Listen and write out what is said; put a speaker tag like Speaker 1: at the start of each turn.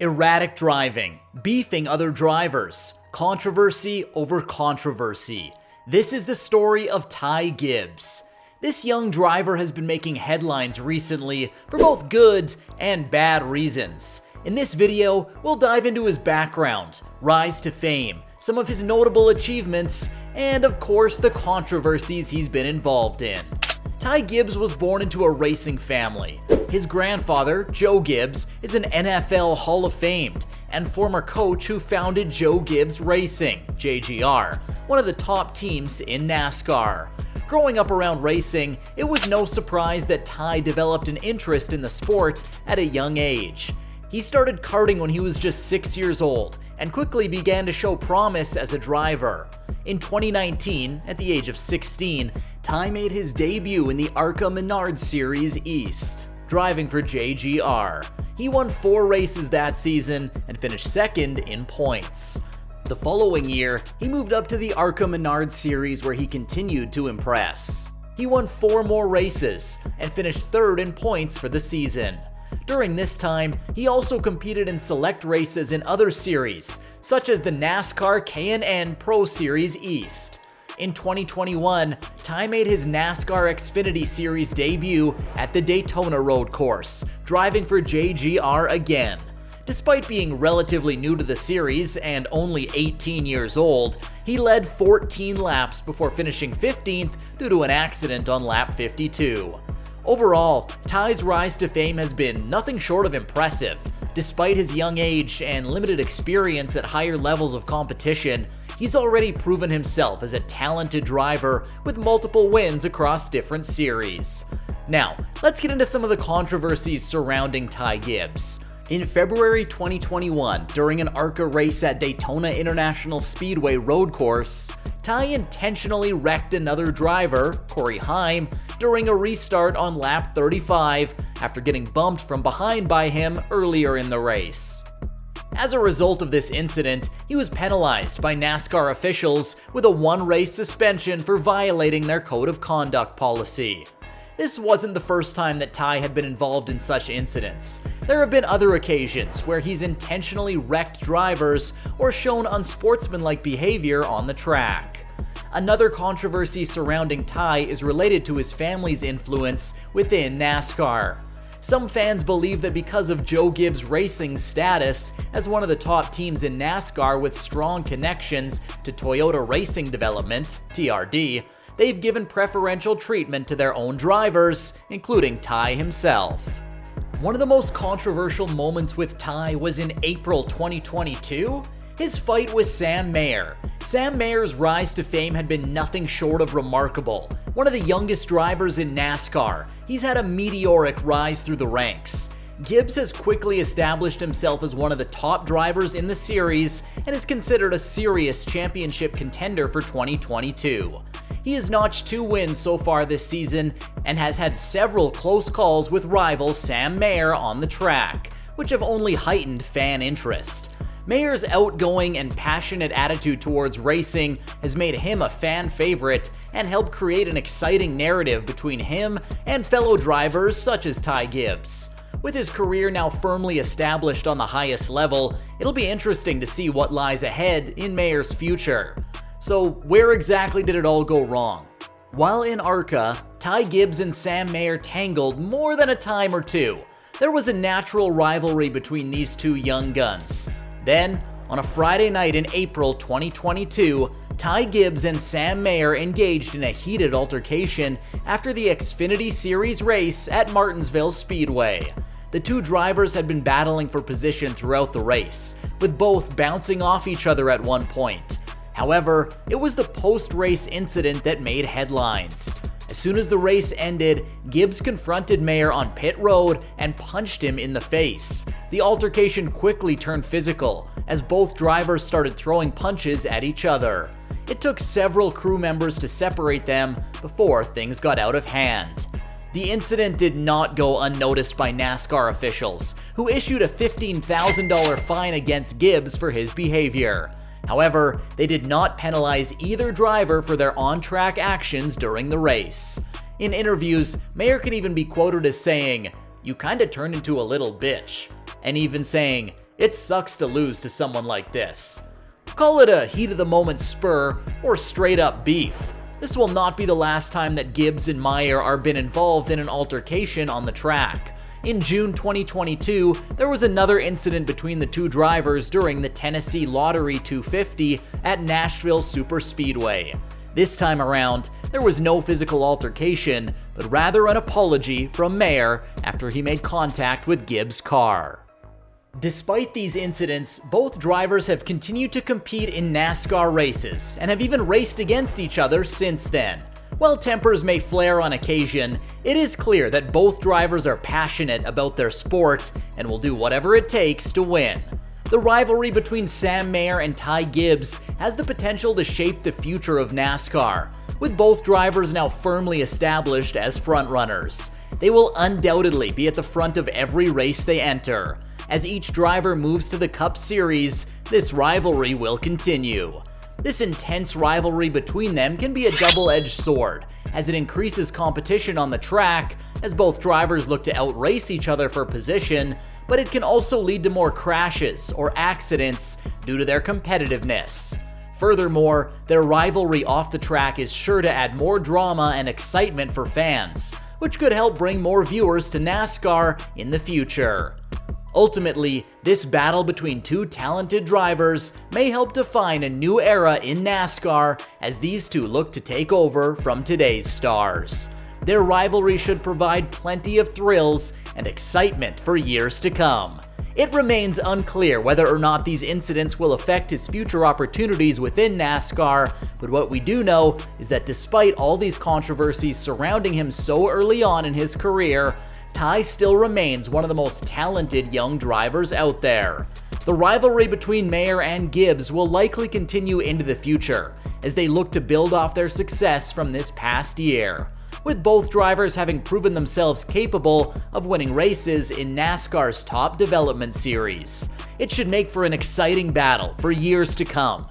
Speaker 1: Erratic driving, beefing other drivers, controversy over controversy. This is the story of Ty Gibbs. This young driver has been making headlines recently for both good and bad reasons. In this video, we'll dive into his background, rise to fame, some of his notable achievements, and of course the controversies he's been involved in. Ty Gibbs was born into a racing family. His grandfather, Joe Gibbs, is an NFL Hall of Fame and former coach who founded Joe Gibbs Racing, JGR, one of the top teams in NASCAR. Growing up around racing, it was no surprise that Ty developed an interest in the sport at a young age. He started karting when he was just 6 years old and quickly began to show promise as a driver. In 2019, at the age of 16, Ty made his debut in the ARCA Menard Series East, driving for JGR. He won 4 races that season and finished second in points. The following year, he moved up to the ARCA Menard Series where he continued to impress. He won 4 more races and finished third in points for the season. During this time, he also competed in select races in other series, such as the NASCAR K&N Pro Series East. In 2021, Ty made his NASCAR Xfinity Series debut at the Daytona Road Course, driving for JGR again. Despite being relatively new to the series and only 18 years old, he led 14 laps before finishing 15th due to an accident on lap 52. Overall, Ty's rise to fame has been nothing short of impressive. Despite his young age and limited experience at higher levels of competition, he's already proven himself as a talented driver with multiple wins across different series. Now, let's get into some of the controversies surrounding Ty Gibbs. In February 2021, during an ARCA race at Daytona International Speedway road course, Ty intentionally wrecked another driver, Corey Heim, during a restart on lap 35 after getting bumped from behind by him earlier in the race. As a result of this incident, he was penalized by NASCAR officials with a 1-race suspension for violating their code of conduct policy. This wasn't the first time that Ty had been involved in such incidents. There have been other occasions where he's intentionally wrecked drivers or shown unsportsmanlike behavior on the track. Another controversy surrounding Ty is related to his family's influence within NASCAR. Some fans believe that because of Joe Gibbs Racing's status as one of the top teams in NASCAR with strong connections to Toyota Racing Development, TRD, they've given preferential treatment to their own drivers, including Ty himself. One of the most controversial moments with Ty was in April 2022, his fight with Sam Mayer. Sam Mayer's rise to fame had been nothing short of remarkable. One of the youngest drivers in NASCAR, he's had a meteoric rise through the ranks. Gibbs has quickly established himself as one of the top drivers in the series and is considered a serious championship contender for 2022. He has notched 2 wins so far this season and has had several close calls with rival Sam Mayer on the track, which have only heightened fan interest. Mayer's outgoing and passionate attitude towards racing has made him a fan favorite and helped create an exciting narrative between him and fellow drivers such as Ty Gibbs. With his career now firmly established on the highest level, it'll be interesting to see what lies ahead in Mayer's future. So where exactly did it all go wrong? While in ARCA, Ty Gibbs and Sam Mayer tangled more than a time or two. There was a natural rivalry between these two young guns. Then, on a Friday night in April 2022, Ty Gibbs and Sam Mayer engaged in a heated altercation after the Xfinity Series race at Martinsville Speedway. The two drivers had been battling for position throughout the race, with both bouncing off each other at one point. However, it was the post-race incident that made headlines. As soon as the race ended, Gibbs confronted Mayer on pit road and punched him in the face. The altercation quickly turned physical, as both drivers started throwing punches at each other. It took several crew members to separate them before things got out of hand. The incident did not go unnoticed by NASCAR officials, who issued a $15,000 fine against Gibbs for his behavior. However, they did not penalize either driver for their on-track actions during the race. In interviews, Mayer can even be quoted as saying, "You kinda turned into a little bitch," and even saying, It sucks to lose to someone like this. Call it a heat-of-the-moment spur or straight-up beef. This will not be the last time that Gibbs and Meyer are been involved in an altercation on the track. In June 2022, there was another incident between the two drivers during the Tennessee Lottery 250 at Nashville Superspeedway. This time around, there was no physical altercation, but rather an apology from Meyer after he made contact with Gibbs' car. Despite these incidents, both drivers have continued to compete in NASCAR races and have even raced against each other since then. While tempers may flare on occasion, it is clear that both drivers are passionate about their sport and will do whatever it takes to win. The rivalry between Sam Mayer and Ty Gibbs has the potential to shape the future of NASCAR, with both drivers now firmly established as frontrunners. They will undoubtedly be at the front of every race they enter. As each driver moves to the Cup Series, this rivalry will continue. This intense rivalry between them can be a double-edged sword, as it increases competition on the track as both drivers look to outrace each other for position, but it can also lead to more crashes or accidents due to their competitiveness. Furthermore, their rivalry off the track is sure to add more drama and excitement for fans, which could help bring more viewers to NASCAR in the future. Ultimately, this battle between two talented drivers may help define a new era in NASCAR as these two look to take over from today's stars. Their rivalry should provide plenty of thrills and excitement for years to come. It remains unclear whether or not these incidents will affect his future opportunities within NASCAR, but what we do know is that despite all these controversies surrounding him so early on in his career, Ty still remains one of the most talented young drivers out there. The rivalry between Mayer and Gibbs will likely continue into the future as they look to build off their success from this past year, with both drivers having proven themselves capable of winning races in NASCAR's top development series. It should make for an exciting battle for years to come,